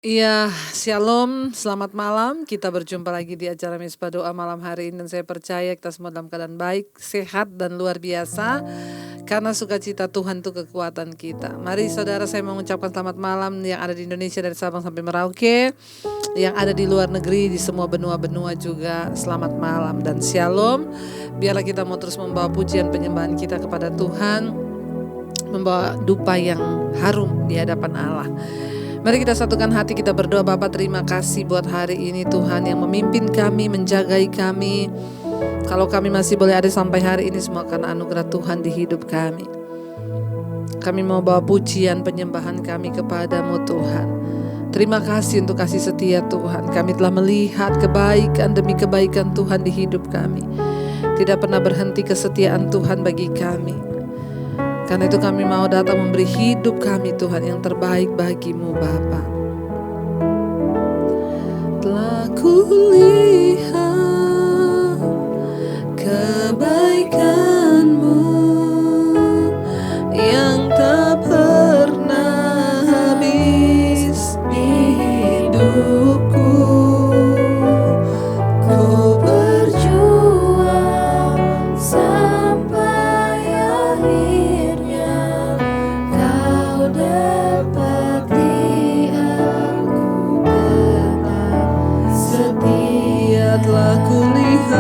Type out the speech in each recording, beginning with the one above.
Iya, shalom, selamat malam. Kita berjumpa lagi di acara Misbah Doa malam hari ini. Dan saya percaya kita semua dalam keadaan baik, sehat, dan luar biasa. Karena sukacita Tuhan itu kekuatan kita. Mari saudara, saya mengucapkan selamat malam yang ada di Indonesia dari Sabang sampai Merauke. Yang ada di luar negeri, di semua benua-benua juga. Selamat malam dan shalom. Biarlah kita mau terus membawa pujian penyembahan kita kepada Tuhan. Membawa dupa yang harum di hadapan Allah. Mari kita satukan hati, kita berdoa. Bapa, terima kasih buat hari ini Tuhan yang memimpin kami, menjagai kami. Kalau kami masih boleh ada sampai hari ini semua karena anugerah Tuhan di hidup kami. Kami mau bawa pujian penyembahan kami kepadamu Tuhan. Terima kasih untuk kasih setia Tuhan. Kami telah melihat kebaikan demi kebaikan Tuhan di hidup kami. Tidak pernah berhenti kesetiaan Tuhan bagi kami. Karena itu kami mau datang memberi hidup kami Tuhan yang terbaik bagimu Bapa. Telah kulihat kebaikan-Mu yang tak pernah habis di hidupku. Ku berjuang sampai akhirnya Kau dapati aku tetap setia. Telah kulihat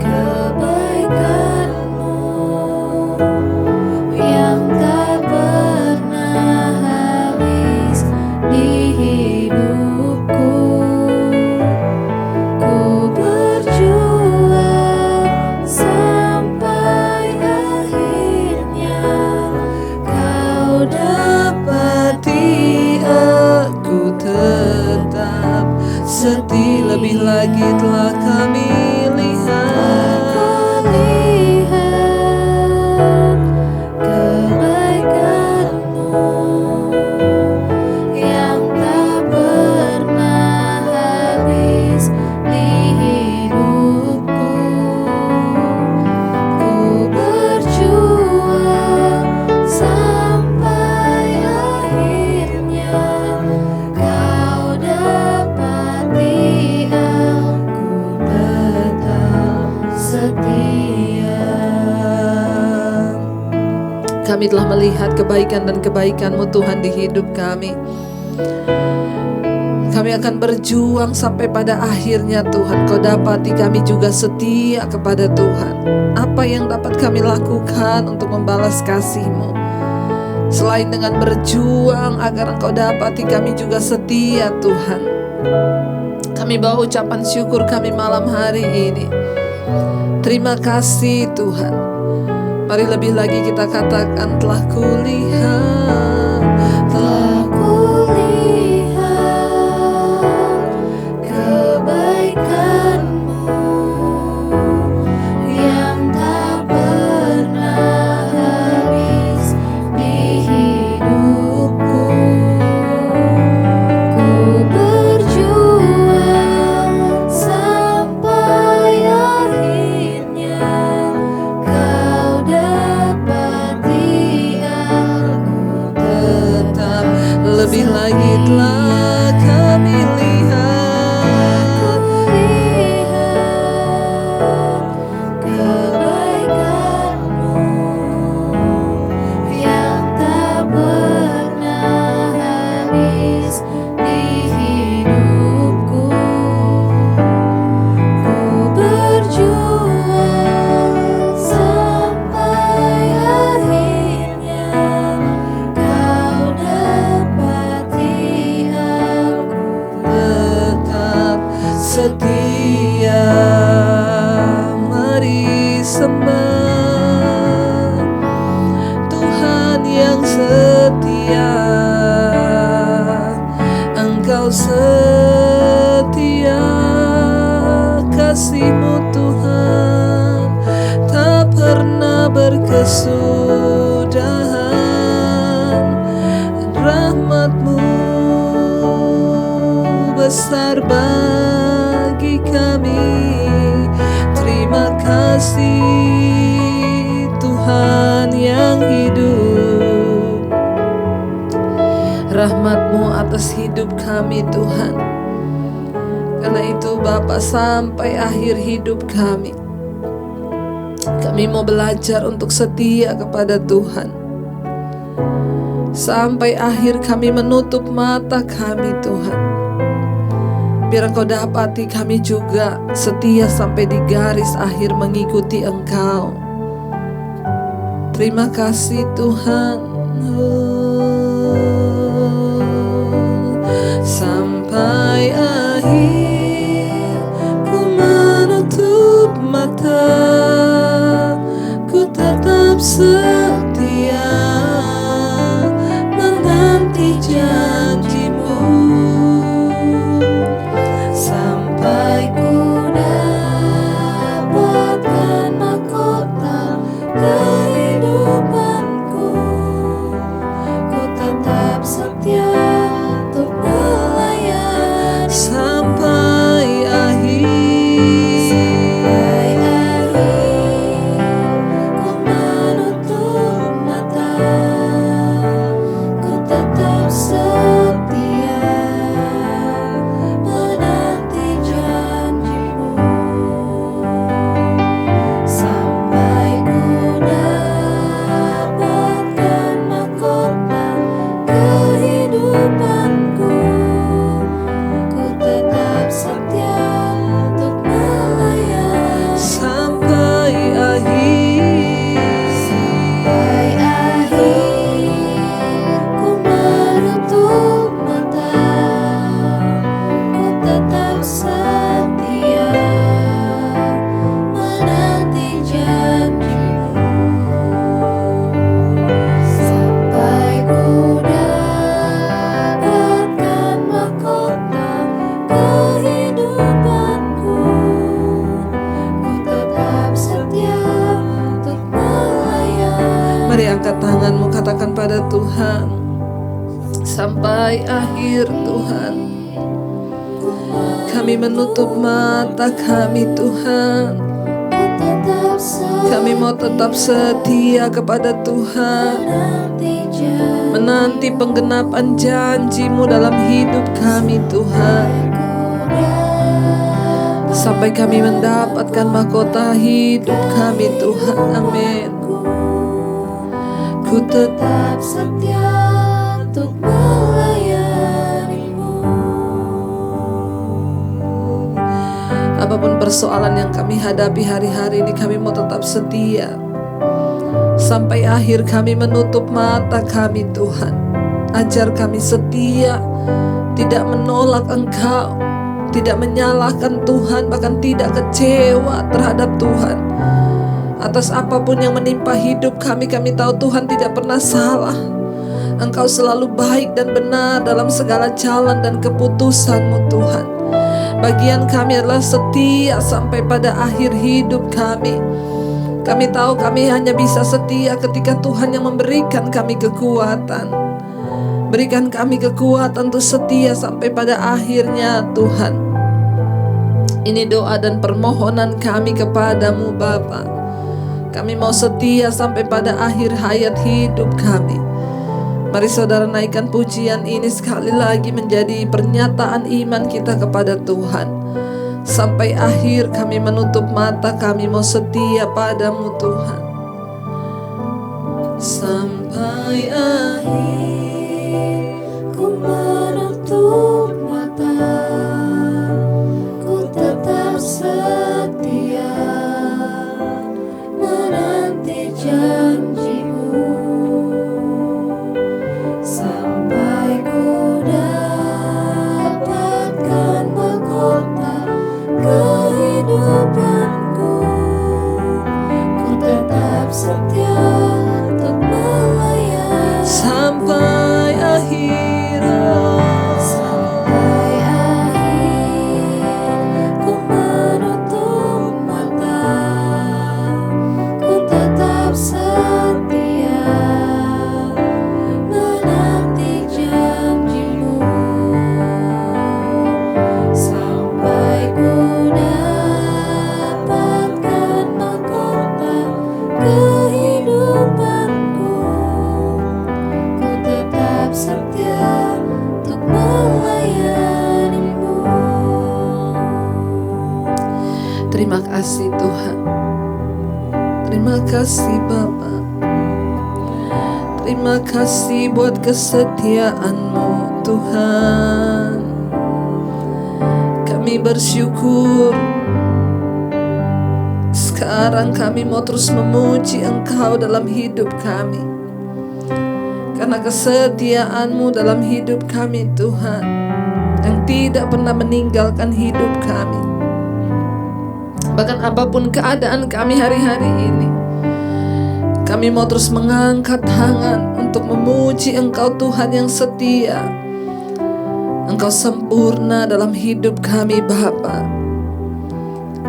kebaikan-Mu yang tak pernah habis di hidupku. Ku berjuang sampai akhirnya Kau dapati aku tetap setia. Lebih lagi telah kami lihat kebaikan-Mu yang tak pernah habis di hidupku. Ku berjuang sampai akhirnya Kau dapati aku tetap setia. Kami telah melihat kebaikan dan kebaikan-Mu Tuhan di hidup kami. Kami akan berjuang sampai pada akhirnya Tuhan. Kau dapati kami juga setia kepada Tuhan. Apa yang dapat kami lakukan untuk membalas kasih-Mu selain dengan berjuang agar Engkau dapati kami juga setia Tuhan. Kami bawa ucapan syukur kami malam hari ini. Terima kasih Tuhan. Mari lebih lagi kita katakan telah kulihat kebaikan-Mu yang tak pernah habis di hidupku. Ku berjuang sampai akhirnya Kau dapati aku tetap. Lebih lagi telah kami lihat kebaikan-Mu yang tak pernah habis di hidupku. Ku berjuang sampai akhirnya Kau dapati aku tetap setia. Mari sembah Tuhan yang setia. Engkau setia, kasih-Mu Tuhan tak pernah berkesudahan. Rahmat-Mu besar bagi kami. Terima kasih Tuhan yang hidup. hidup kami Tuhan. Karena itu Bapa, sampai akhir hidup kami mau belajar untuk setia kepada Tuhan. Sampai akhir kami menutup mata kami Tuhan. Biar Engkau dapati kami juga setia sampai di garis akhir mengikuti Engkau. Terima kasih Tuhan. Sampai akhir ku menutup mata, ku tetap setia menanti janji-Mu. Sampai ku dapatkan mahkota kehidupanku, ku tetap setia untuk melayani. Sampai akhir ku menutup mata, ku tetap setia menanti janji-Mu. Sampai ku dapatkan mahkota kehidupanku, ku tetap setia untuk melayani. Sampai akhir ku menutup mata, ku tetap setia menanti janji-Mu. Sampai ku dapatkan mahkota kehidupanku, ku tetap setia untuk melayani. Mari angkat tanganmu, katakan pada Tuhan, sampai akhir Tuhan, kami menutup mata kami Tuhan. Kami mau tetap setia kepada Tuhan, menanti penggenapan janji-Mu dalam hidup kami Tuhan. Sampai kami mendapatkan mahkota hidup kami Tuhan. Amin. Ku tetap setia untuk melayani-Mu. Apapun persoalan yang kami hadapi hari-hari ini, kami mau tetap setia. Sampai akhir kami menutup mata kami Tuhan. Ajar kami setia, tidak menolak Engkau, tidak menyalahkan Tuhan, bahkan tidak kecewa terhadap Tuhan. Atas apapun yang menimpa hidup kami tahu Tuhan tidak pernah salah. Engkau selalu baik dan benar dalam segala jalan dan keputusan-Mu Tuhan. Bagian kami adalah setia sampai pada akhir hidup kami. Kami tahu kami hanya bisa setia ketika Tuhan yang memberikan kami kekuatan. Berikan kami kekuatan untuk setia sampai pada akhirnya Tuhan. Ini doa dan permohonan kami kepadamu Bapa. Kami mau setia sampai pada akhir hayat hidup kami. Mari saudara naikkan pujian ini sekali lagi menjadi pernyataan iman kita kepada Tuhan. Sampai akhir kami menutup mata, kami mau setia padamu Tuhan. Sampai akhir ku menutup mata, ku tetap setia menanti janji-Mu. Sampai ku dapatkan mahkota kehidupanku, ku tetap setia untuk melayani. Sampai akhir, sampai akhir ku menutup mata, ku tetap setia menanti janji-Mu. Sampai ku dapatkan mahkota kehidupanku, ku tetap setia untuk melayani. Terima kasih Bapa. Terima kasih buat kesetiaan-Mu Tuhan. Kami bersyukur. Sekarang kami mau terus memuji Engkau dalam hidup kami, karena kesetiaan-Mu dalam hidup kami Tuhan, yang tidak pernah meninggalkan hidup kami. Bahkan apapun keadaan kami hari-hari ini, kami mau terus mengangkat tangan untuk memuji Engkau Tuhan yang setia. Engkau sempurna dalam hidup kami Bapa.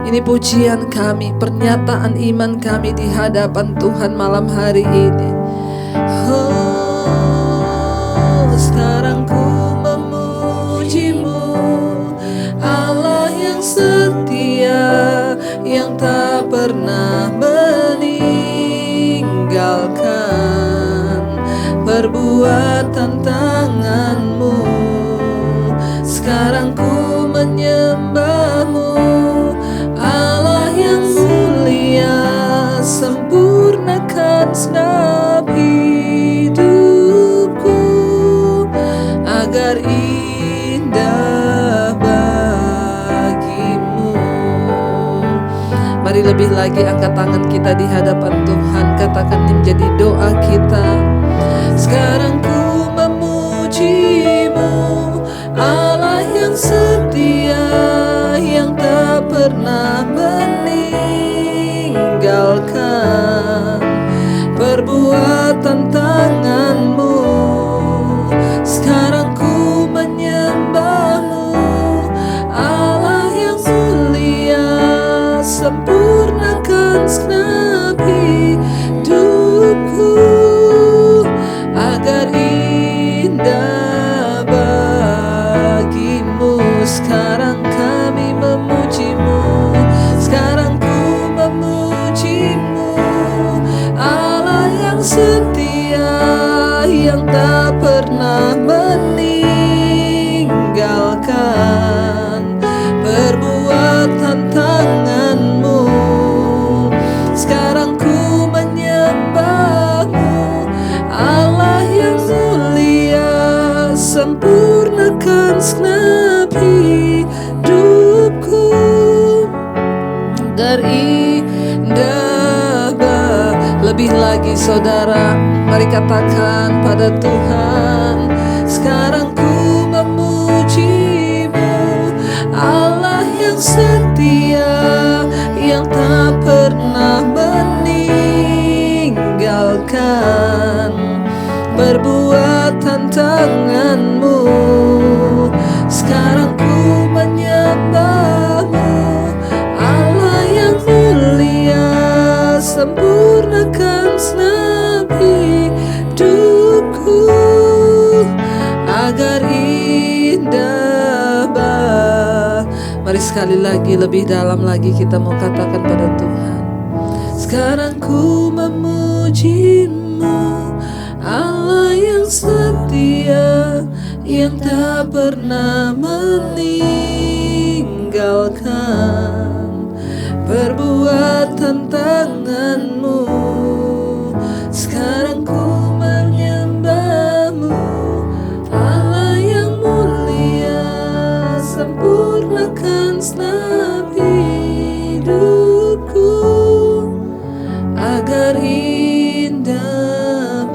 Ini pujian kami, pernyataan iman kami di hadapan Tuhan malam hari ini. Oh, sekarang ku memuji-Mu, Allah yang setia, yang tak pernah meninggalkan perbuatan tangan-Mu. Sekarang ku menyembah-Mu, Allah yang mulia, sempurnakan segenap hidupku agar indah bagi-Mu. Mari lebih lagi angkat tangan kita di hadapan Tuhan, katakan ini menjadi doa kita. Sekarang ku memuji-Mu, Allah yang setia, yang tak pernah meninggalkan perbuatan tangan-Mu. Sekarang ku menyembah-Mu, Allah yang mulia, sempurnakan segenap hidupku agar indah bagi-Mu. Sekarang kami memuji-Mu, sekarang ku memuji-Mu, Allah yang setia, yang tak pernah meninggalkan perbuatan tangan-Mu. Sekarang ku menyembah-Mu, Allah yang mulia, sempurnakan segenap hidupku agar indah lebih lagi saudara, mari katakan pada Tuhan. Sekarang ku memuji-Mu, Allah yang setia, yang tak pernah meninggalkan perbuatan tangan-Mu. Sekarang ku menyembah-Mu, Allah yang mulia, sempurnakan segenap hidupku agar indah Mari sekali lagi, lebih dalam lagi kita mau katakan pada Tuhan. Sekarang ku memuji-Mu, Allah yang setia, yang tak pernah meninggalkan perbuatan tangan-Mu. Sekarang ku menyembah-Mu, Allah yang mulia, sempurnakan segenap hidupku agar indah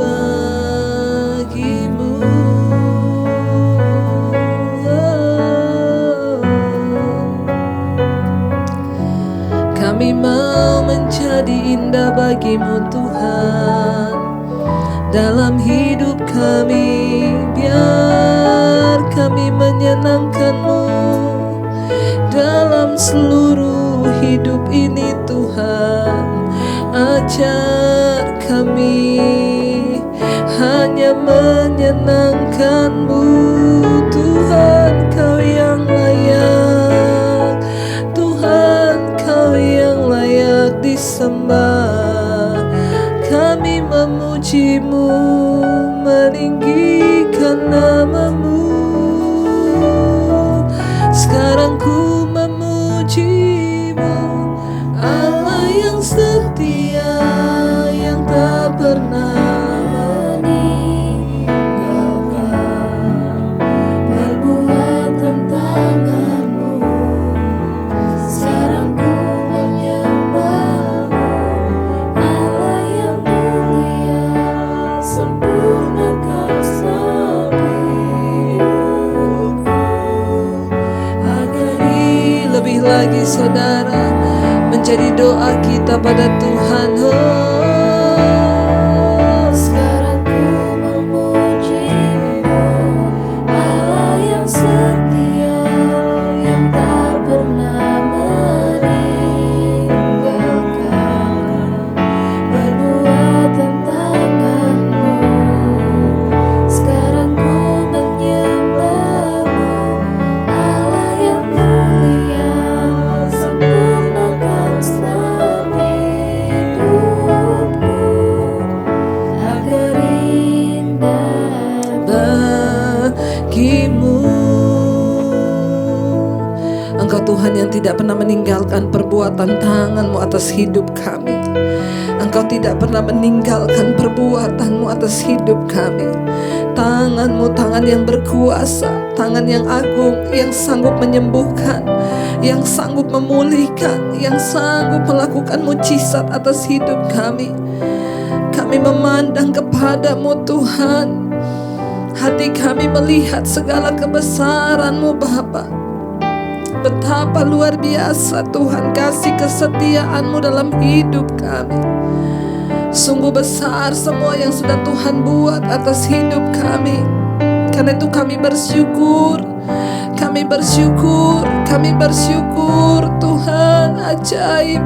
bagi-Mu. Kami mau menjadi indah bagi-Mu Tuhan dalam hidup kami. Biar kami menyenangkan-Mu dalam seluruh hidup ini Tuhan. Ajar kami hanya menyenangkan-Mu Tuhan. Kau yang layak, Tuhan Kau yang layak disembah. Kami memuji-Mu, meninggikan nama-Mu. Sekarang ku memuji-Mu, Allah yang setia, menjadi doa kita pada Tuhan. Sekarang ku memuji-Mu, Allah yang setia, yang tak pernah meninggalkan perbuatan tangan-Mu. Sekarang ku menyembah-Mu, Allah yang mulia, sempurnakan setiap hidupku agar indah bagimu. Engkau Tuhan yang tidak pernah meninggalkan perbuatan tangan-Mu atas hidup kami. Engkau tidak pernah meninggalkan perbuatan-Mu atas hidup kami. Tangan-Mu, tangan yang berkuasa, tangan yang agung, yang sanggup menyembuhkan, yang sanggup memulihkan, yang sanggup melakukan mujizat atas hidup kami. Kami memandang kepada-Mu Tuhan. Hati kami melihat segala kebesaran-Mu Bapa. Betapa luar biasa Tuhan kasih kesetiaan-Mu dalam hidup kami. Sungguh besar semua yang sudah Tuhan buat atas hidup kami. Karena itu kami bersyukur. Kami bersyukur. Kami bersyukur Tuhan. Ajaib.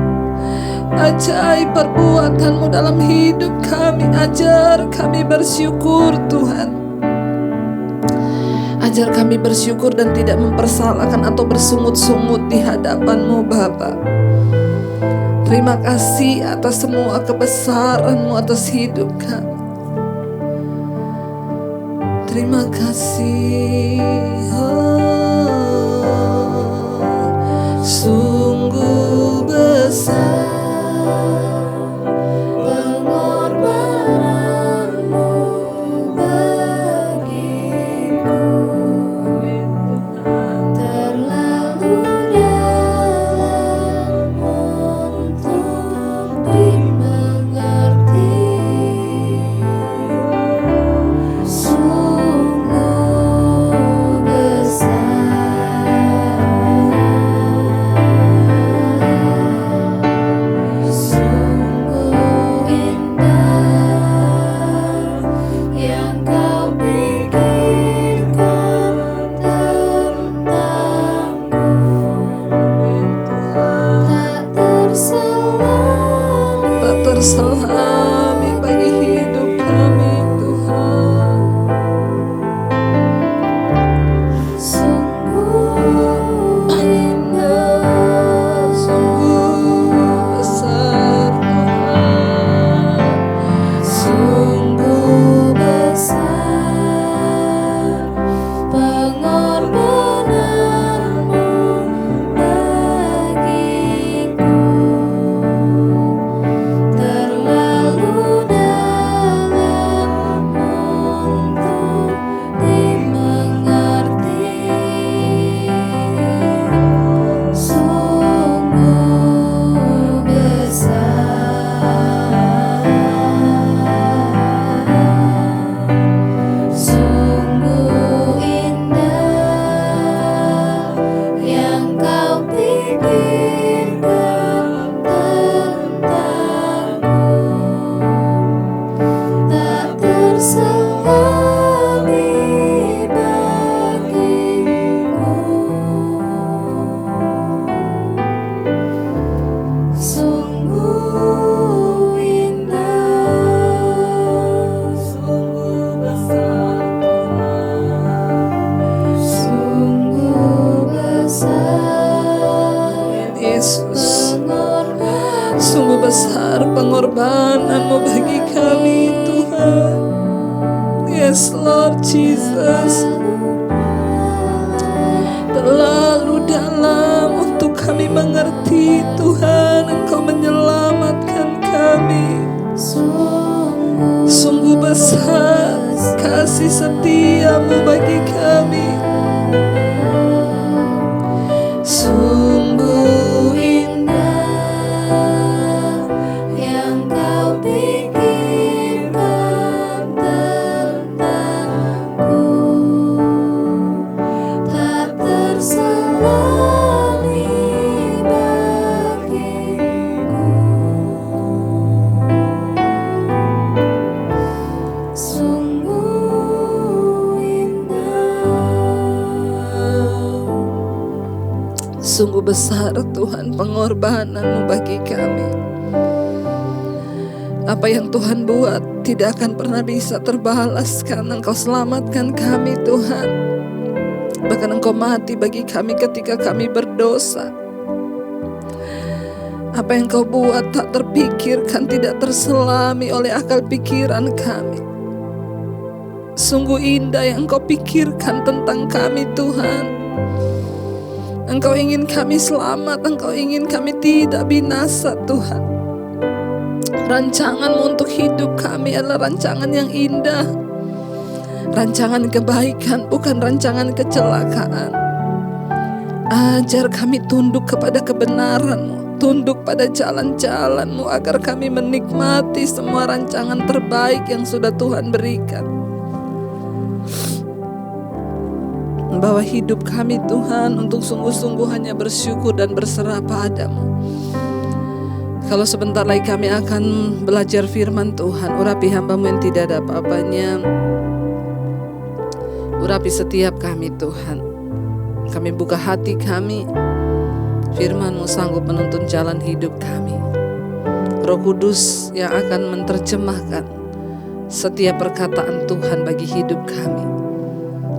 Ajaib perbuatan-Mu dalam hidup kami. Ajar kami bersyukur Tuhan. Ajar kami bersyukur dan tidak mempersalahkan atau bersungut-sungut di hadapan-Mu Bapa. Terima kasih atas semua kebesaran-Mu atas hidup kami. Terima kasih. Sungguh besar pengorbananmu bagiku, terlalu dalam untuk dimengerti. Sungguh besar, sungguh indah yang Kau pikirkan tentangku. Tak terselami bagi hidup kami Tuhan. sungguh indah, Sungguh besar Tuhan. sungguh besar pengorbananmu bagiku, terlalu dalam untuk dimengerti. Sungguh besar, sungguh indah yang Kau pikirkan tentangku. Tak terselami bagiku. Sungguh indah, Sungguh besar sungguh besar Yesus. pengorbanan. Sungguh besar pengorbanan-Mu bagi kami Tuhan. Yes Lord Jesus. Terlalu dalam untuk kami mengerti Tuhan. Engkau menyelamatkan kami. Sungguh besar kasih setia-Mu bagi kami. Sungguh Indah yang Kau pikirkan tentangku, tak terselami bagiku. Sungguh besar Tuhan pengorbanan-Mu bagi kami. Apa yang Tuhan buat tidak akan pernah bisa terbalaskan. Engkau selamatkan kami Tuhan. Bahkan Engkau mati bagi kami ketika kami berdosa. Apa yang Kau buat tak terpikirkan, tidak terselami oleh akal pikiran kami. Sungguh indah yang Engkau pikirkan tentang kami Tuhan. Engkau ingin kami selamat, Engkau ingin kami tidak binasa Tuhan. Rancangan-Mu untuk hidup kami adalah rancangan yang indah. Rancangan kebaikan, bukan rancangan kecelakaan. Ajar kami tunduk kepada kebenaran-Mu, tunduk pada jalan-jalan-Mu, agar kami menikmati semua rancangan terbaik yang sudah Tuhan berikan. Bawa hidup kami Tuhan untuk sungguh-sungguh hanya bersyukur dan berserah padamu. Kalau sebentar lagi kami akan belajar firman Tuhan, urapi hamba-Mu yang tidak ada apa-apanya. Urapi setiap kami Tuhan. Kami buka hati kami, firman-Mu sanggup menuntun jalan hidup kami. Roh Kudus yang akan menerjemahkan setiap perkataan Tuhan bagi hidup kami.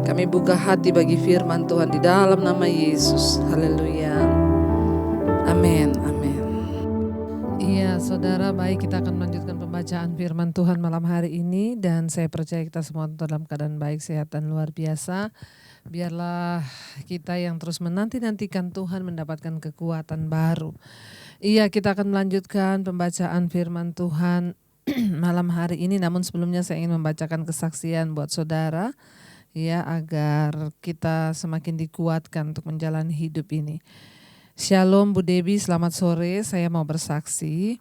Kami buka hati bagi firman Tuhan di dalam nama Yesus. Haleluya. Amin. Amin. Iya, saudara, baik, kita akan melanjutkan pembacaan firman Tuhan malam hari ini, dan saya percaya kita semua dalam keadaan baik, sehat dan luar biasa. Biarlah kita yang terus menanti-nantikan Tuhan mendapatkan kekuatan baru. Iya, kita akan melanjutkan pembacaan firman Tuhan malam hari ini, namun sebelumnya saya ingin membacakan kesaksian buat saudara, ya, agar kita semakin dikuatkan untuk menjalani hidup ini. Shalom Bu Debi, selamat sore. Saya mau bersaksi.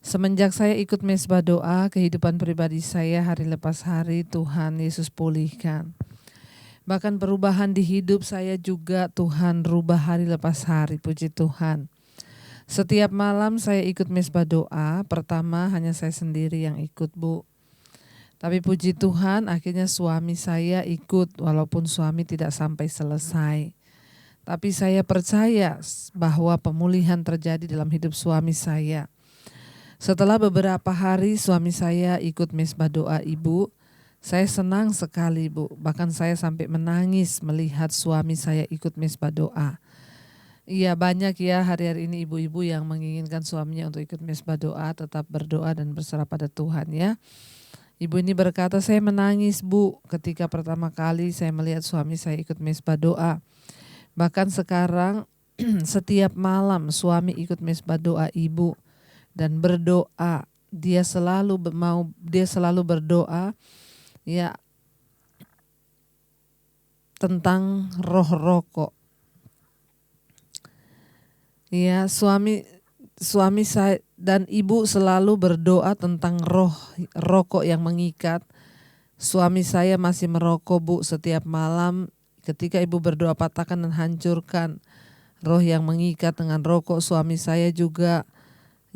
Semenjak saya ikut mesbah doa, kehidupan pribadi saya hari lepas hari Tuhan Yesus pulihkan. Bahkan perubahan di hidup saya juga Tuhan rubah hari lepas hari, puji Tuhan. Setiap malam saya ikut mesbah doa, pertama hanya saya sendiri yang ikut Bu. Tapi puji Tuhan akhirnya suami saya ikut walaupun suami tidak sampai selesai. Tapi saya percaya bahwa pemulihan terjadi dalam hidup suami saya. Setelah beberapa hari suami saya ikut mesbah doa Ibu, saya senang sekali Bu. Bahkan saya sampai menangis melihat suami saya ikut mesbah doa. Iya, banyak ya hari-hari ini ibu-ibu yang menginginkan suaminya untuk ikut mesbah doa, tetap berdoa dan berserah pada Tuhan ya. Ibu ini berkata, saya menangis Bu ketika pertama kali saya melihat suami saya ikut mesbah doa. Bahkan sekarang setiap malam suami ikut mesbah doa Ibu dan berdoa. Dia selalu berdoa ya tentang roh rokok. Ya, suami saya dan Ibu selalu berdoa tentang roh rokok yang mengikat. Suami saya masih merokok Bu setiap malam. Ketika Ibu berdoa patahkan dan hancurkan roh yang mengikat dengan rokok, suami saya juga,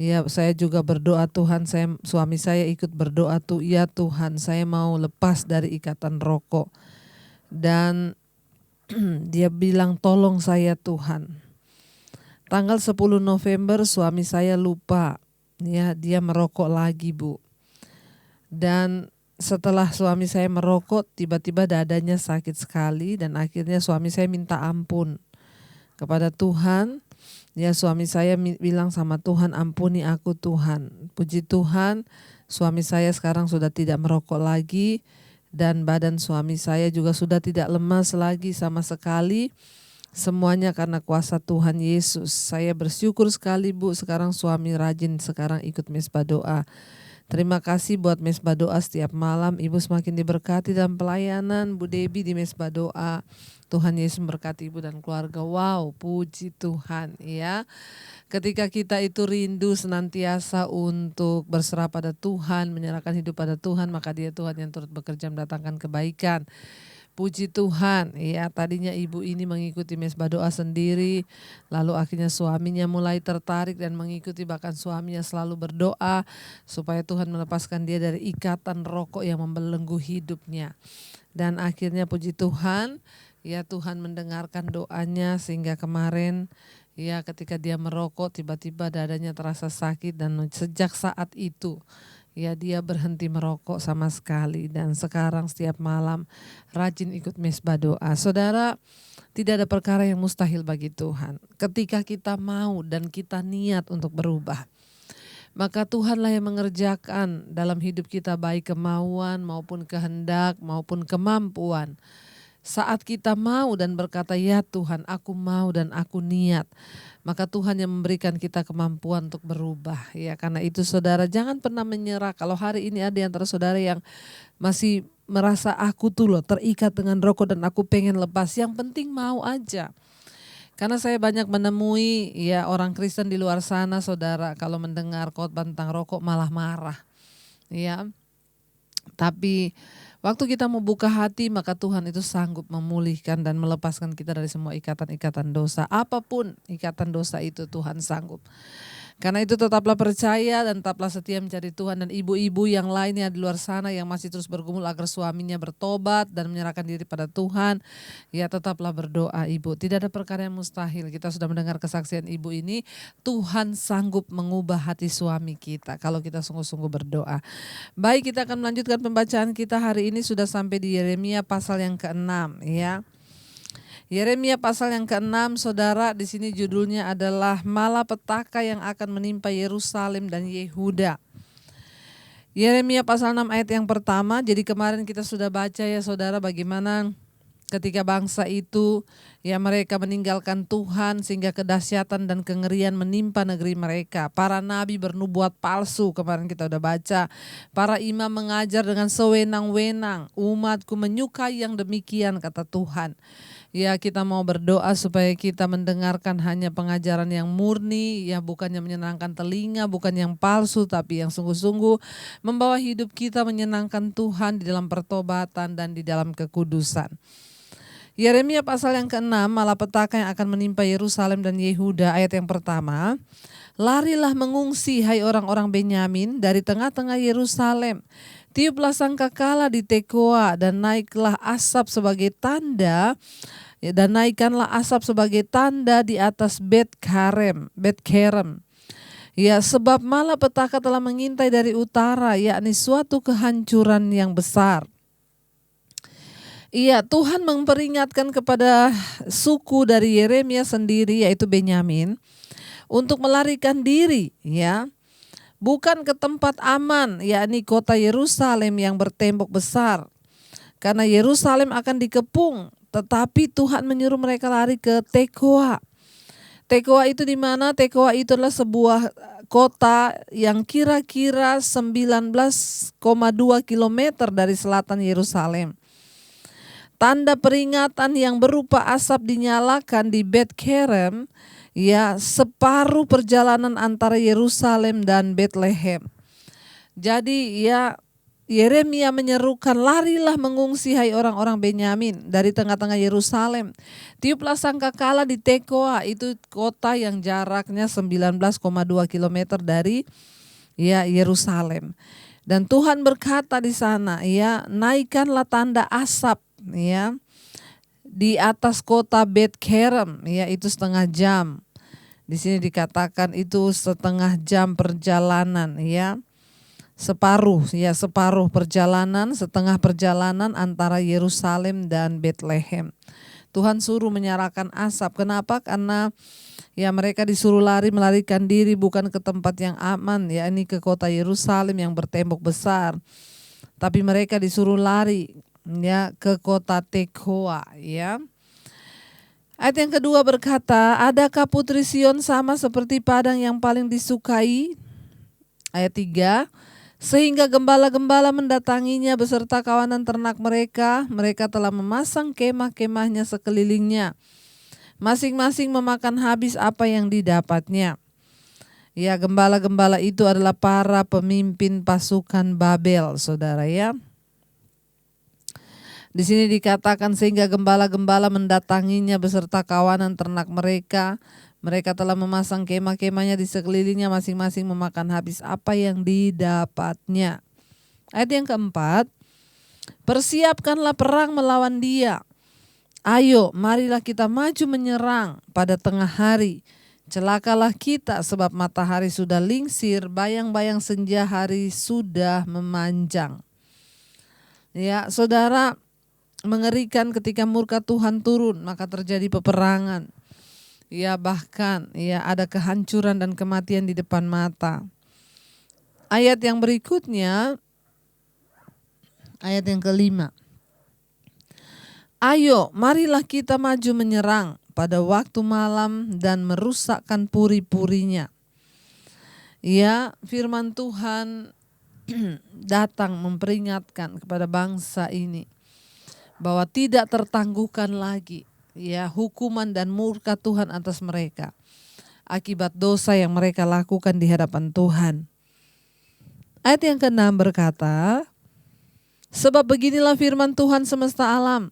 ya saya juga berdoa Tuhan, suami saya ikut berdoa tuh, ya Tuhan saya mau lepas dari ikatan rokok. Dan dia bilang tolong saya Tuhan. Tanggal 10 November suami saya lupa, ya dia merokok lagi Bu. Dan setelah suami saya merokok, tiba-tiba dadanya sakit sekali dan akhirnya suami saya minta ampun kepada Tuhan. Ya, suami saya bilang sama Tuhan, ampuni aku Tuhan. Puji Tuhan, suami saya sekarang sudah tidak merokok lagi dan badan suami saya juga sudah tidak lemas lagi sama sekali. Semuanya karena kuasa Tuhan Yesus. Saya bersyukur sekali Bu, sekarang suami rajin sekarang ikut mesbah doa. Terima kasih buat mesbah doa setiap malam. Ibu semakin diberkati dalam pelayanan Bu Debi di mesbah doa. Tuhan Yesus memberkati Ibu dan keluarga. Wow, puji Tuhan ya. Ketika kita itu rindu senantiasa untuk berserah pada Tuhan, menyerahkan hidup pada Tuhan, maka Dia Tuhan yang turut bekerja mendatangkan kebaikan. Puji Tuhan, ya tadinya ibu ini mengikuti mesbah doa sendiri, lalu akhirnya suaminya mulai tertarik dan mengikuti, bahkan suaminya selalu berdoa supaya Tuhan melepaskan dia dari ikatan rokok yang membelenggu hidupnya. Dan akhirnya puji Tuhan, Ya Tuhan mendengarkan doanya sehingga kemarin ya ketika dia merokok tiba-tiba dadanya terasa sakit dan sejak saat itu ya dia berhenti merokok sama sekali dan sekarang setiap malam rajin ikut mesbah doa. Saudara, tidak ada perkara yang mustahil bagi Tuhan. Ketika kita mau dan kita niat untuk berubah, maka Tuhanlah yang mengerjakan dalam hidup kita baik kemauan maupun kehendak maupun kemampuan. Saat kita mau dan berkata, ya Tuhan aku mau dan aku niat, maka Tuhan yang memberikan kita kemampuan untuk berubah. Ya, karena itu saudara jangan pernah menyerah. Kalau hari ini ada antara saudara yang masih merasa aku tuh loh terikat dengan rokok dan aku pengen lepas. Yang penting mau aja. Karena saya banyak menemui ya orang Kristen di luar sana saudara kalau mendengar khotbah tentang rokok malah marah. Ya. Tapi waktu kita mau buka hati maka Tuhan itu sanggup memulihkan dan melepaskan kita dari semua ikatan-ikatan dosa. Apapun ikatan dosa itu Tuhan sanggup. Karena itu tetaplah percaya dan tetaplah setia mencari Tuhan. Dan ibu-ibu yang lainnya di luar sana yang masih terus bergumul agar suaminya bertobat dan menyerahkan diri pada Tuhan. Ya tetaplah berdoa ibu. Tidak ada perkara yang mustahil. Kita sudah mendengar kesaksian ibu ini. Tuhan sanggup mengubah hati suami kita kalau kita sungguh-sungguh berdoa. Baik, kita akan melanjutkan pembacaan kita hari ini sudah sampai di Yeremia pasal yang ke-6 ya. Yeremia pasal yang ke-6 saudara, di sini judulnya adalah malapetaka yang akan menimpa Yerusalem dan Yehuda. Yeremia pasal 6 ayat yang pertama. Jadi kemarin kita sudah baca ya saudara bagaimana ketika bangsa itu ya mereka meninggalkan Tuhan sehingga kedahsyatan dan kengerian menimpa negeri mereka. Para nabi bernubuat palsu, kemarin kita udah baca. Para imam mengajar dengan sewenang-wenang. Umatku menyukai yang demikian kata Tuhan. Ya kita mau berdoa supaya kita mendengarkan hanya pengajaran yang murni, ya bukan yang menyenangkan telinga, bukan yang palsu, tapi yang sungguh-sungguh membawa hidup kita menyenangkan Tuhan di dalam pertobatan dan di dalam kekudusan. Yeremia pasal yang ke-6, malapetaka yang akan menimpa Yerusalem dan Yehuda, ayat yang pertama. Larilah mengungsi hai orang-orang Benyamin dari tengah-tengah Yerusalem. Tiuplah sangkakala di Tekoa dan naiklah asap sebagai tanda dan naikkanlah asap sebagai tanda di atas Bet Kerem. Ya, sebab malapetaka telah mengintai dari utara, yakni suatu kehancuran yang besar. Iya, Tuhan memperingatkan kepada suku dari Yeremia sendiri yaitu Benyamin untuk melarikan diri ya. Bukan ke tempat aman, yakni kota Yerusalem yang bertembok besar. Karena Yerusalem akan dikepung, tetapi Tuhan menyuruh mereka lari ke Tekoa. Tekoa itu di mana? Tekoa itu adalah sebuah kota yang kira-kira 19,2 kilometer dari selatan Yerusalem. Tanda peringatan yang berupa asap dinyalakan di Bet Kerem, ya separuh perjalanan antara Yerusalem dan Betlehem. Jadi ya Yeremia menyerukan, larilah mengungsi hai orang-orang Benyamin dari tengah-tengah Yerusalem. Tiuplah sangkakala di Tekoa, itu kota yang jaraknya 19,2 kilometer dari ya Yerusalem. Dan Tuhan berkata di sana, ya naikkanlah tanda asap ya di atas kota Bet Kerem, ya itu setengah jam. Di sini dikatakan itu setengah jam perjalanan ya. Separuh perjalanan, setengah perjalanan antara Yerusalem dan Betlehem. Tuhan suruh menyalakan asap. Kenapa? Karena ya mereka disuruh melarikan diri bukan ke tempat yang aman, ya ini ke kota Yerusalem yang bertembok besar. Tapi mereka disuruh lari ya ke kota Tekoa ya. Ayat yang kedua berkata, adakah putri Sion sama seperti padang yang paling disukai? Ayat 3, sehingga gembala-gembala mendatanginya beserta kawanan ternak mereka. Mereka telah memasang kemah-kemahnya sekelilingnya. Masing-masing memakan habis apa yang didapatnya. Ya, gembala-gembala itu adalah para pemimpin pasukan Babel, saudara ya. Di sini dikatakan sehingga gembala-gembala mendatanginya beserta kawanan ternak mereka. Mereka telah memasang kemah-kemahnya di sekelilingnya, masing-masing memakan habis apa yang didapatnya. Ayat yang keempat, persiapkanlah perang melawan dia. Ayo, marilah kita maju menyerang pada tengah hari. Celakalah kita sebab matahari sudah lingsir, bayang-bayang senja hari sudah memanjang. Ya, saudara, mengerikan ketika murka Tuhan turun, maka terjadi peperangan. Ya, bahkan ya ada kehancuran dan kematian di depan mata. Ayat yang berikutnya, ayat yang kelima. Ayo, marilah kita maju menyerang pada waktu malam dan merusakkan puri-purinya. Ya, firman Tuhan datang memperingatkan kepada bangsa ini bahwa tidak tertangguhkan lagi ya hukuman dan murka Tuhan atas mereka akibat dosa yang mereka lakukan di hadapan Tuhan. Ayat yang ke-6 berkata, sebab beginilah firman Tuhan semesta alam.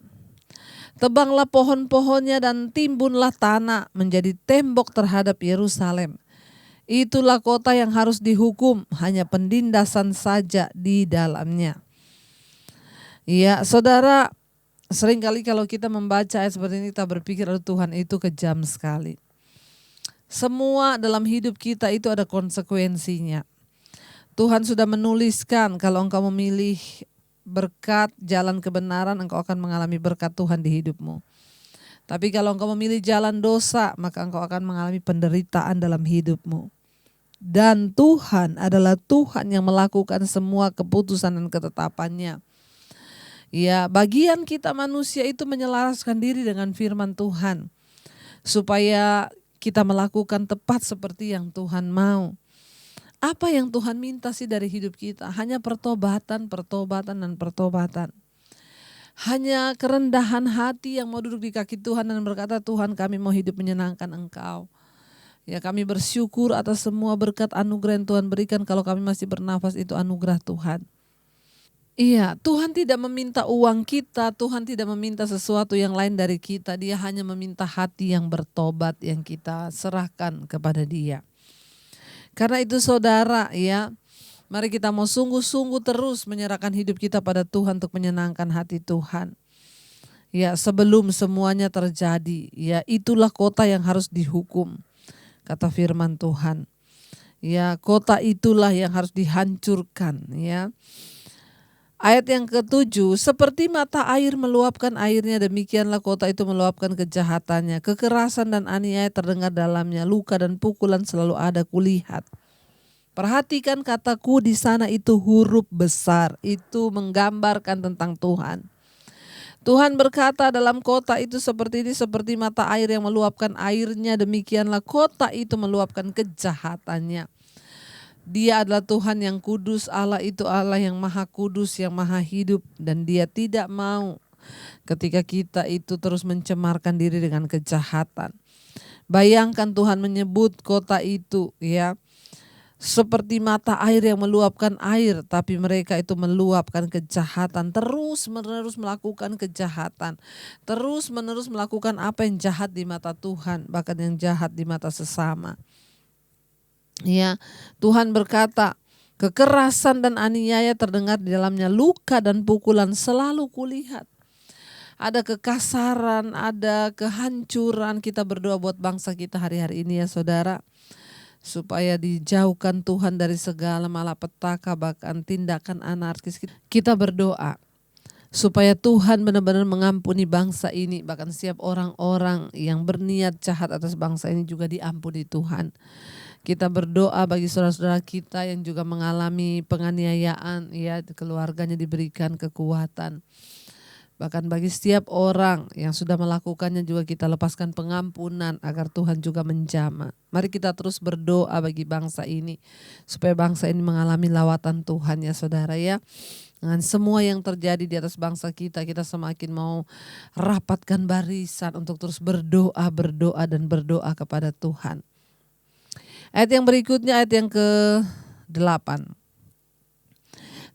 Tebanglah pohon-pohonnya dan timbunlah tanah menjadi tembok terhadap Yerusalem. Itulah kota yang harus dihukum, hanya penindasan saja di dalamnya. Ya, saudara, seringkali kalau kita membaca ayat seperti ini kita berpikir Tuhan itu kejam sekali. Semua dalam hidup kita itu ada konsekuensinya. Tuhan sudah menuliskan kalau engkau memilih berkat jalan kebenaran, engkau akan mengalami berkat Tuhan di hidupmu. Tapi kalau engkau memilih jalan dosa, maka engkau akan mengalami penderitaan dalam hidupmu. Dan Tuhan adalah Tuhan yang melakukan semua keputusan dan ketetapannya. Ya, bagian kita manusia itu menyelaraskan diri dengan firman Tuhan, supaya kita melakukan tepat seperti yang Tuhan mau. Apa yang Tuhan minta sih dari hidup kita? Hanya pertobatan, pertobatan, dan pertobatan. Hanya kerendahan hati yang mau duduk di kaki Tuhan dan berkata, Tuhan, kami mau hidup menyenangkan Engkau. Ya, kami bersyukur atas semua berkat anugerah yang Tuhan berikan. Kalau kami masih bernafas, itu anugerah Tuhan. Iya, Tuhan tidak meminta uang kita, Tuhan tidak meminta sesuatu yang lain dari kita. Dia hanya meminta hati yang bertobat yang kita serahkan kepada Dia. Karena itu saudara ya, mari kita mau sungguh-sungguh terus menyerahkan hidup kita pada Tuhan untuk menyenangkan hati Tuhan. Ya, sebelum semuanya terjadi, ya itulah kota yang harus dihukum, kata firman Tuhan. Ya, kota itulah yang harus dihancurkan ya. Ayat yang ke-7, seperti mata air meluapkan airnya, demikianlah kota itu meluapkan kejahatannya. Kekerasan dan aniaya terdengar dalamnya, luka dan pukulan selalu ada kulihat. Perhatikan kataku di sana itu huruf besar, itu menggambarkan tentang Tuhan. Tuhan berkata dalam kota itu seperti ini, seperti mata air yang meluapkan airnya, demikianlah kota itu meluapkan kejahatannya. Dia adalah Tuhan yang kudus, Allah itu Allah yang maha kudus, yang maha hidup. Dan Dia tidak mau ketika kita itu terus mencemarkan diri dengan kejahatan. Bayangkan Tuhan menyebut kota itu ya seperti mata air yang meluapkan air, tapi mereka itu meluapkan kejahatan, terus menerus melakukan kejahatan, terus menerus melakukan apa yang jahat di mata Tuhan, bahkan yang jahat di mata sesama. Ya, Tuhan berkata, kekerasan dan aniaya terdengar di dalamnya, luka dan pukulan selalu kulihat. Ada kekasaran, ada kehancuran. Kita berdoa buat bangsa kita hari-hari ini ya saudara, supaya dijauhkan Tuhan dari segala malapetaka, bahkan tindakan anarkis. Kita berdoa supaya Tuhan benar-benar mengampuni bangsa ini, bahkan setiap orang-orang yang berniat jahat atas bangsa ini juga diampuni Tuhan. Kita berdoa bagi saudara-saudara kita yang juga mengalami penganiayaan, ya keluarganya diberikan kekuatan. Bahkan bagi setiap orang yang sudah melakukannya juga kita lepaskan pengampunan agar Tuhan juga menjamah. Mari kita terus berdoa bagi bangsa ini supaya bangsa ini mengalami lawatan Tuhan ya saudara ya. Dengan semua yang terjadi di atas bangsa kita, kita semakin mau rapatkan barisan untuk terus berdoa dan berdoa kepada Tuhan. Ayat yang berikutnya, ayat yang ke-8.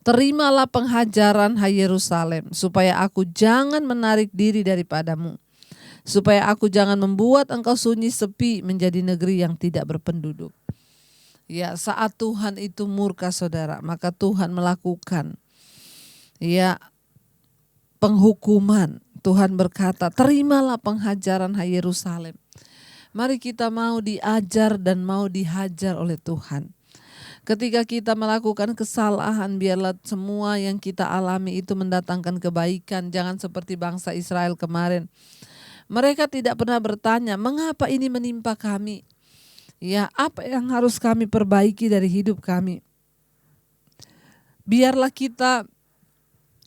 Terimalah penghajaran hai Yerusalem, supaya aku jangan menarik diri daripadamu, supaya aku jangan membuat engkau sunyi sepi menjadi negeri yang tidak berpenduduk. Ya, saat Tuhan itu murka saudara, maka Tuhan melakukan ya penghukuman Tuhan berkata, terimalah penghajaran hai Yerusalem. Mari kita mau diajar dan mau dihajar oleh Tuhan. Ketika kita melakukan kesalahan, biarlah semua yang kita alami itu mendatangkan kebaikan. Jangan seperti bangsa Israel kemarin. Mereka tidak pernah bertanya, mengapa ini menimpa kami? Ya, apa yang harus kami perbaiki dari hidup kami? Biarlah kita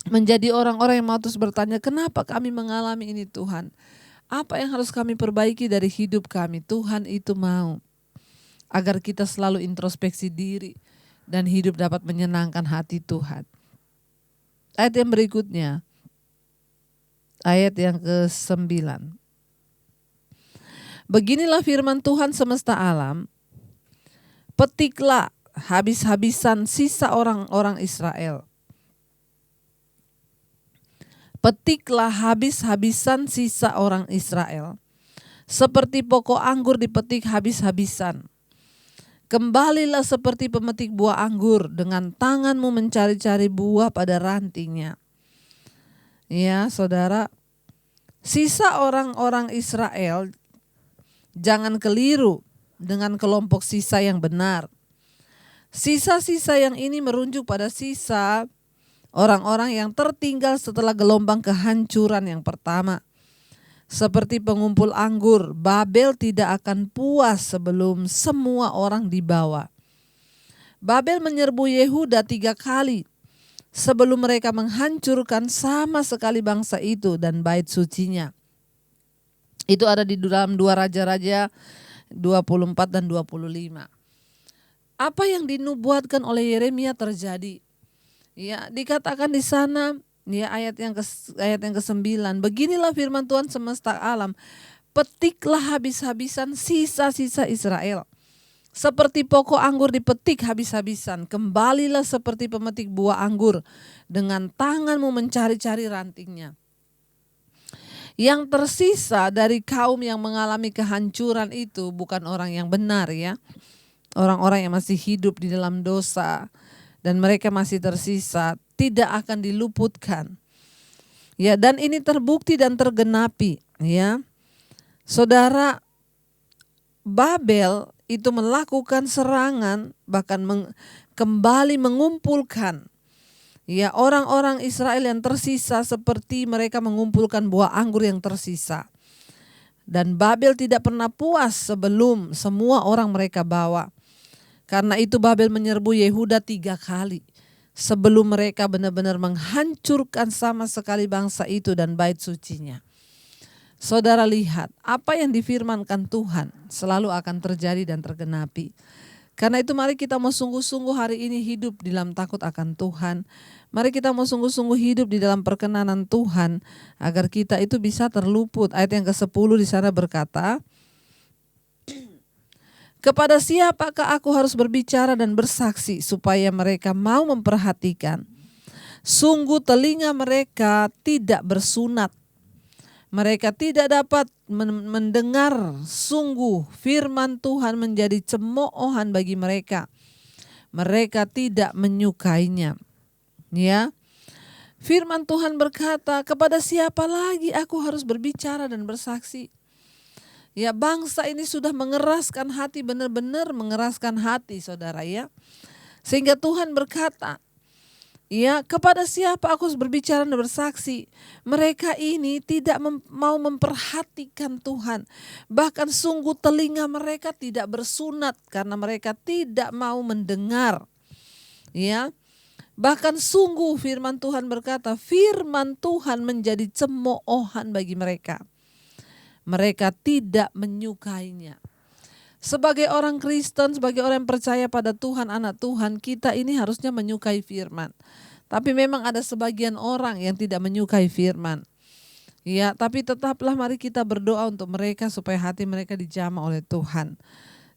menjadi orang-orang yang mau terus bertanya, kenapa kami mengalami ini Tuhan? Apa yang harus kami perbaiki dari hidup kami? Tuhan itu mau agar kita selalu introspeksi diri dan hidup dapat menyenangkan hati Tuhan. Ayat yang berikutnya, ayat yang ke-9. Beginilah firman Tuhan semesta alam, petiklah habis-habisan sisa orang-orang Israel. Petiklah habis-habisan sisa orang Israel, seperti pokok anggur dipetik habis-habisan. Kembalilah seperti pemetik buah anggur, dengan tanganmu mencari-cari buah pada rantingnya. Ya, saudara, sisa orang-orang Israel jangan keliru dengan kelompok sisa yang benar. Sisa-sisa yang ini merujuk pada sisa orang-orang yang tertinggal setelah gelombang kehancuran yang pertama. Seperti pengumpul anggur, Babel tidak akan puas sebelum semua orang dibawa. Babel menyerbu Yehuda 3 kali sebelum mereka menghancurkan sama sekali bangsa itu dan bait sucinya. Itu ada di dalam 2 Raja-Raja 24 dan 25. Apa yang dinubuatkan oleh Yeremia terjadi. Ya, dikatakan di sana, ya, ayat yang ke-9, beginilah firman Tuhan semesta alam, petiklah habis-habisan sisa-sisa Israel, seperti pokok anggur dipetik habis-habisan. Kembalilah seperti pemetik buah anggur, dengan tanganmu mencari-cari rantingnya. Yang tersisa dari kaum yang mengalami kehancuran itu bukan orang yang benar, ya, orang-orang yang masih hidup di dalam dosa dan mereka masih tersisa, tidak akan diluputkan. Ya, dan ini terbukti dan tergenapi, ya. Saudara, Babel itu melakukan serangan, bahkan kembali mengumpulkan, ya, orang-orang Israel yang tersisa, seperti mereka mengumpulkan buah anggur yang tersisa. Dan Babel tidak pernah puas sebelum semua orang mereka bawa. Karena itu Babel menyerbu Yehuda 3 kali sebelum mereka benar-benar menghancurkan sama sekali bangsa itu dan bait sucinya. Saudara, lihat apa yang difirmankan Tuhan selalu akan terjadi dan tergenapi. Karena itu mari kita mau sungguh-sungguh hari ini hidup di dalam takut akan Tuhan. Mari kita mau sungguh-sungguh hidup di dalam perkenanan Tuhan agar kita itu bisa terluput. Ayat yang ke-10 di sana berkata, kepada siapakah aku harus berbicara dan bersaksi supaya mereka mau memperhatikan? Sungguh telinga mereka tidak bersunat. Mereka tidak dapat mendengar. Sungguh firman Tuhan menjadi cemoohan bagi mereka. Mereka tidak menyukainya. Ya. Firman Tuhan berkata, kepada siapa lagi aku harus berbicara dan bersaksi? Ya, bangsa ini sudah mengeraskan hati, benar-benar mengeraskan hati, saudara, ya. Sehingga Tuhan berkata, ya, kepada siapa aku harus berbicara dan bersaksi? Mereka ini tidak mau memperhatikan Tuhan. Bahkan sungguh telinga mereka tidak bersunat karena mereka tidak mau mendengar. Ya. Bahkan sungguh firman Tuhan berkata, firman Tuhan menjadi cemoohan bagi mereka. Mereka tidak menyukainya. Sebagai orang Kristen, sebagai orang yang percaya pada Tuhan, anak Tuhan, kita ini harusnya menyukai firman. Tapi memang ada sebagian orang yang tidak menyukai firman. Ya, tapi tetaplah mari kita berdoa untuk mereka supaya hati mereka dijamah oleh Tuhan.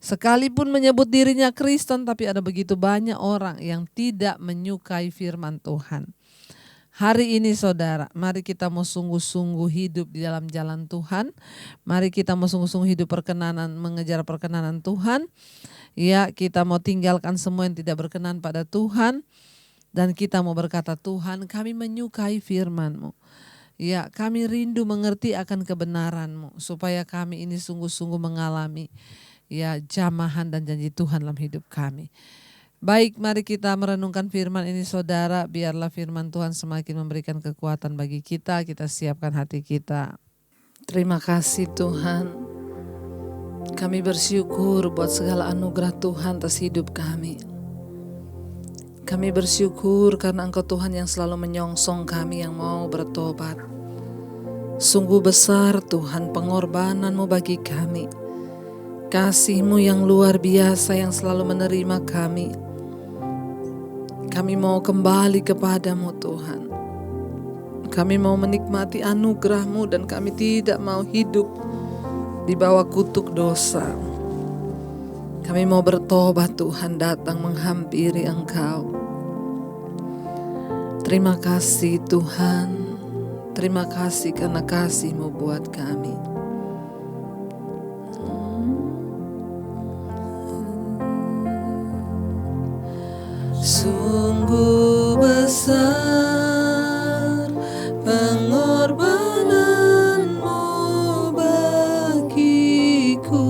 Sekalipun menyebut dirinya Kristen, tapi ada begitu banyak orang yang tidak menyukai firman Tuhan. Hari ini saudara, mari kita mau sungguh-sungguh hidup di dalam jalan Tuhan. Mari kita mau sungguh-sungguh hidup perkenanan, mengejar perkenanan Tuhan. Ya, kita mau tinggalkan semua yang tidak berkenan pada Tuhan. Dan kita mau berkata, Tuhan, kami menyukai firman-Mu. Ya, kami rindu mengerti akan kebenaran-Mu supaya kami ini sungguh-sungguh mengalami ya jamahan dan janji Tuhan dalam hidup kami. Baik, mari kita merenungkan firman ini saudara. Biarlah firman Tuhan semakin memberikan kekuatan bagi kita. Kita siapkan hati kita. Terima kasih Tuhan. Kami bersyukur buat segala anugerah Tuhan atas hidup kami. Kami bersyukur karena Engkau Tuhan yang selalu menyongsong kami yang mau bertobat. Sungguh besar Tuhan pengorbanan-Mu bagi kami. Kasih-Mu yang luar biasa yang selalu menerima kami. Kami mau kembali kepadamu Tuhan. Kami mau menikmati anugerah-Mu dan kami tidak mau hidup di bawah kutuk dosa. Kami mau bertobat Tuhan, datang menghampiri Engkau. Terima kasih Tuhan. Terima kasih karena kasih-Mu buat kami. Sungguh besar pengorbanan-Mu bagiku,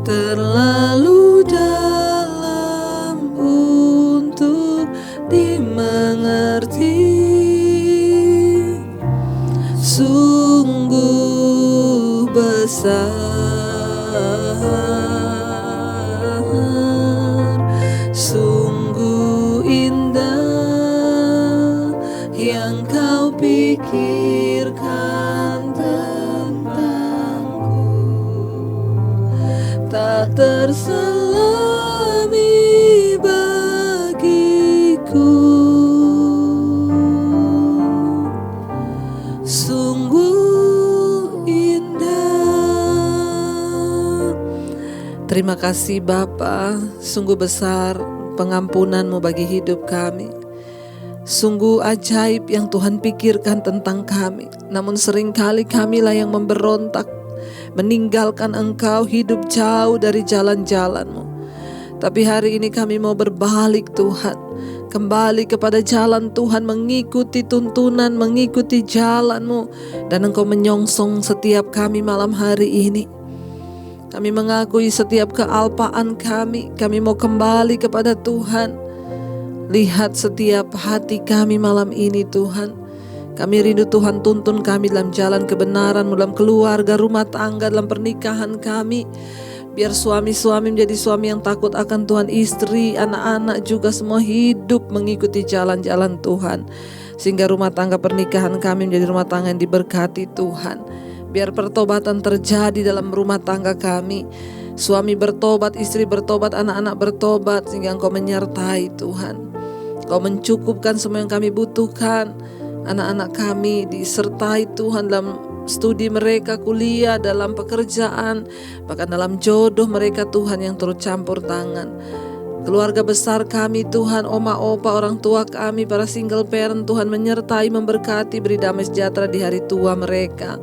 terlalu dalam untuk dimengerti. Sungguh besar, sungguh indah yang Kau pikirkan tentangku, tak terselami bagiku. Sungguh indah. Terima kasih Bapa, sungguh besar pengampunan-Mu bagi hidup kami. Sungguh ajaib yang Tuhan pikirkan tentang kami. Namun seringkali kamilah yang memberontak, meninggalkan Engkau, hidup jauh dari jalan-jalan-Mu. Tapi hari ini kami mau berbalik Tuhan, kembali kepada jalan Tuhan, mengikuti tuntunan, mengikuti jalan-Mu. Dan Engkau menyongsong setiap kami malam hari ini. Kami mengakui setiap kealpaan kami mau kembali kepada Tuhan. Lihat setiap hati kami malam ini Tuhan. Kami rindu Tuhan, tuntun kami dalam jalan kebenaran, dalam keluarga, rumah tangga, dalam pernikahan kami. Biar suami-suami menjadi suami yang takut akan Tuhan, istri, anak-anak juga semua hidup mengikuti jalan-jalan Tuhan. Sehingga rumah tangga pernikahan kami menjadi rumah tangga yang diberkati Tuhan. Biar pertobatan terjadi dalam rumah tangga kami. Suami bertobat, istri bertobat, anak-anak bertobat. Sehingga Engkau menyertai Tuhan. Engkau mencukupkan semua yang kami butuhkan. Anak-anak kami disertai Tuhan dalam studi mereka, kuliah, dalam pekerjaan, bahkan dalam jodoh mereka Tuhan yang turut campur tangan. Keluarga besar kami Tuhan, oma, opa, orang tua kami, para single parent Tuhan menyertai, memberkati, beri damai sejahtera di hari tua mereka.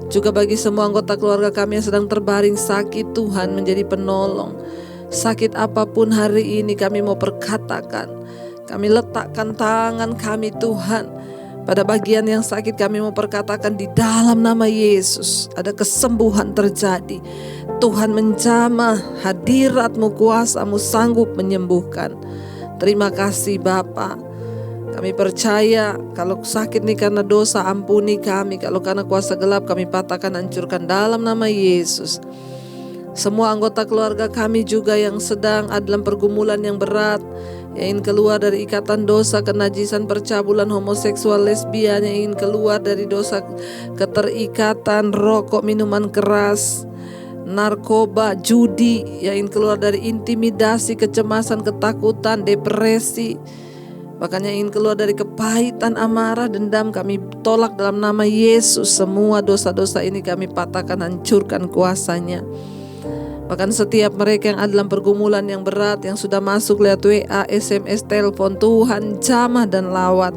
Juga bagi semua anggota keluarga kami yang sedang terbaring sakit, Tuhan menjadi penolong. Sakit apapun hari ini kami mau perkatakan, kami letakkan tangan kami Tuhan. Pada bagian yang sakit kami mau perkatakan di dalam nama Yesus ada kesembuhan terjadi. Tuhan menjamah, hadirat-Mu, kuasa-Mu sanggup menyembuhkan. Terima kasih Bapa. Kami percaya kalau sakit ini karena dosa, ampuni kami. Kalau karena kuasa gelap, kami patahkan, hancurkan dalam nama Yesus. Semua anggota keluarga kami juga yang sedang ada dalam pergumulan yang berat, yang ingin keluar dari ikatan dosa, kenajisan, percabulan, homoseksual, lesbian, yang ingin keluar dari dosa keterikatan, rokok, minuman keras, narkoba, judi, yang ingin keluar dari intimidasi, kecemasan, ketakutan, depresi, bahkan yang ingin keluar dari kepahitan, amarah, dendam, kami tolak dalam nama Yesus. Semua dosa-dosa ini kami patahkan, hancurkan kuasanya. Bahkan setiap mereka yang ada dalam pergumulan yang berat, yang sudah masuk lewat WA, SMS, telepon, Tuhan jamah dan lawat.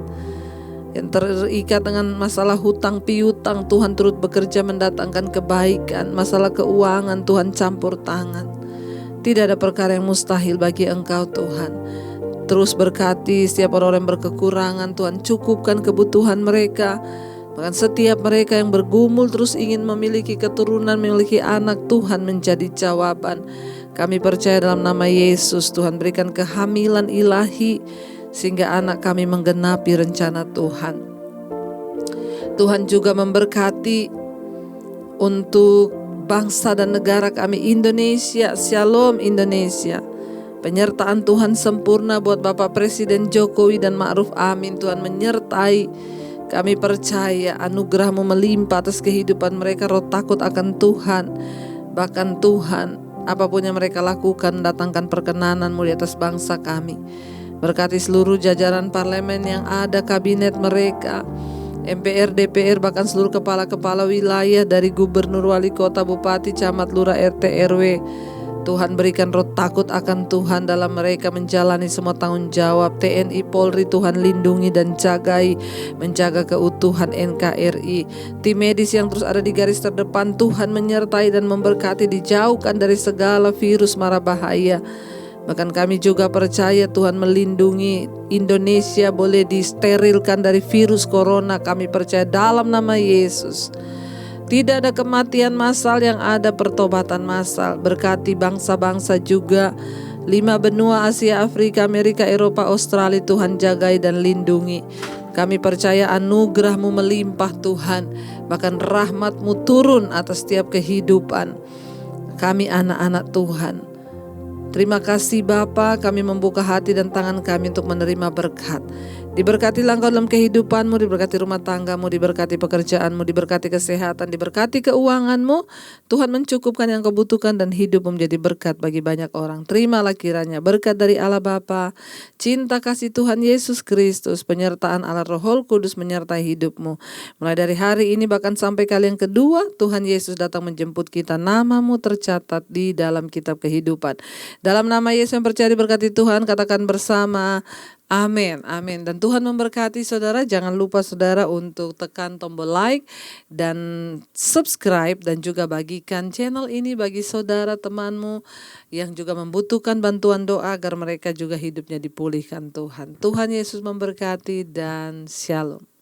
Yang terikat dengan masalah hutang piutang, Tuhan turut bekerja mendatangkan kebaikan. Masalah keuangan, Tuhan campur tangan. Tidak ada perkara yang mustahil bagi Engkau Tuhan. Terus berkati setiap orang yang berkekurangan, Tuhan cukupkan kebutuhan mereka. Bahkan setiap mereka yang bergumul terus ingin memiliki keturunan, memiliki anak, Tuhan menjadi jawaban. Kami percaya dalam nama Yesus, Tuhan berikan kehamilan ilahi sehingga anak kami menggenapi rencana Tuhan. Tuhan juga memberkati untuk bangsa dan negara kami Indonesia. Shalom Indonesia. Penyertaan Tuhan sempurna buat Bapak Presiden Jokowi dan Ma'ruf Amin. Tuhan menyertai. Kami percaya anugerah-Mu melimpah atas kehidupan mereka, roh takut akan Tuhan. Bahkan Tuhan, apapun yang mereka lakukan, datangkan perkenanan-Mu di atas bangsa kami. Berkati seluruh jajaran parlemen yang ada, kabinet mereka, MPR, DPR, bahkan seluruh kepala-kepala wilayah dari gubernur, wali kota, bupati, camat, lurah, RT, RW. Tuhan berikan roh takut akan Tuhan dalam mereka menjalani semua tanggung jawab. TNI, Polri, Tuhan lindungi dan jagai, menjaga keutuhan NKRI. Tim medis yang terus ada di garis terdepan, Tuhan menyertai dan memberkati, dijauhkan dari segala virus mara bahaya. Bahkan kami juga percaya Tuhan melindungi Indonesia, boleh disterilkan dari virus corona. Kami percaya dalam nama Yesus. Tidak ada kematian massal, yang ada pertobatan massal. Berkati bangsa-bangsa juga, 5 benua Asia, Afrika, Amerika, Eropa, Australia, Tuhan jagai dan lindungi. Kami percaya anugerah-Mu melimpah Tuhan, bahkan rahmat-Mu turun atas setiap kehidupan kami anak-anak Tuhan. Terima kasih Bapa, kami membuka hati dan tangan kami untuk menerima berkat. Diberkatilah Engkau dalam kehidupan-Mu, diberkati rumah tangga-Mu, diberkati pekerjaan-Mu, diberkati kesehatan, diberkati keuangan-Mu. Tuhan mencukupkan yang Kau butuhkan dan hidup-Mu menjadi berkat bagi banyak orang. Terimalah kiranya berkat dari Allah Bapa, cinta kasih Tuhan Yesus Kristus, penyertaan Allah Roh Kudus menyertai hidup-Mu. Mulai dari hari ini bahkan sampai kali yang kedua, Tuhan Yesus datang menjemput kita. Nama-Mu tercatat di dalam kitab kehidupan. Dalam nama Yesus yang percaya diberkati Tuhan, katakan bersama, amin, amin. Dan Tuhan memberkati saudara. Jangan lupa saudara untuk tekan tombol like dan subscribe, dan juga bagikan channel ini bagi saudara temanmu yang juga membutuhkan bantuan doa agar mereka juga hidupnya dipulihkan Tuhan. Tuhan Yesus memberkati dan shalom.